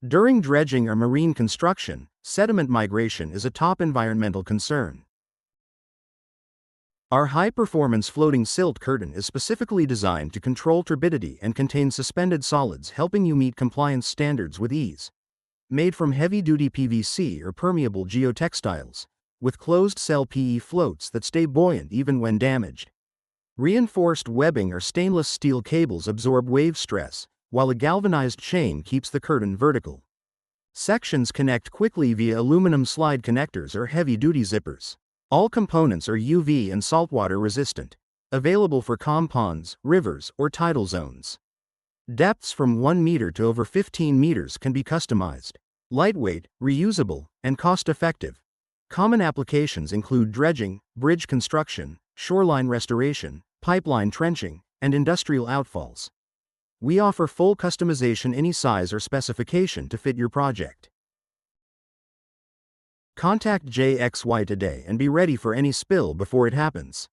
During dredging or marine construction, sediment migration is a top environmental concern. Our high-performance floating silt curtain is specifically designed to control turbidity and contain suspended solids, helping you meet compliance standards with ease. Made from heavy-duty PVC or permeable geotextiles, with closed-cell PE floats that stay buoyant even when damaged. Reinforced webbing or stainless steel cables absorb wave stress, while a galvanized chain keeps the curtain vertical. Sections connect quickly via aluminum slide connectors or heavy-duty zippers. All components are UV and saltwater resistant, available for calm ponds, rivers, or tidal zones. Depths from 1 meter to over 15 meters can be customized. Lightweight, reusable, and cost-effective. Common applications include dredging, bridge construction, shoreline restoration, pipeline trenching, and industrial outfalls. We offer full customization any size or specification to fit your project. Contact JXY today and be ready for any spill before it happens.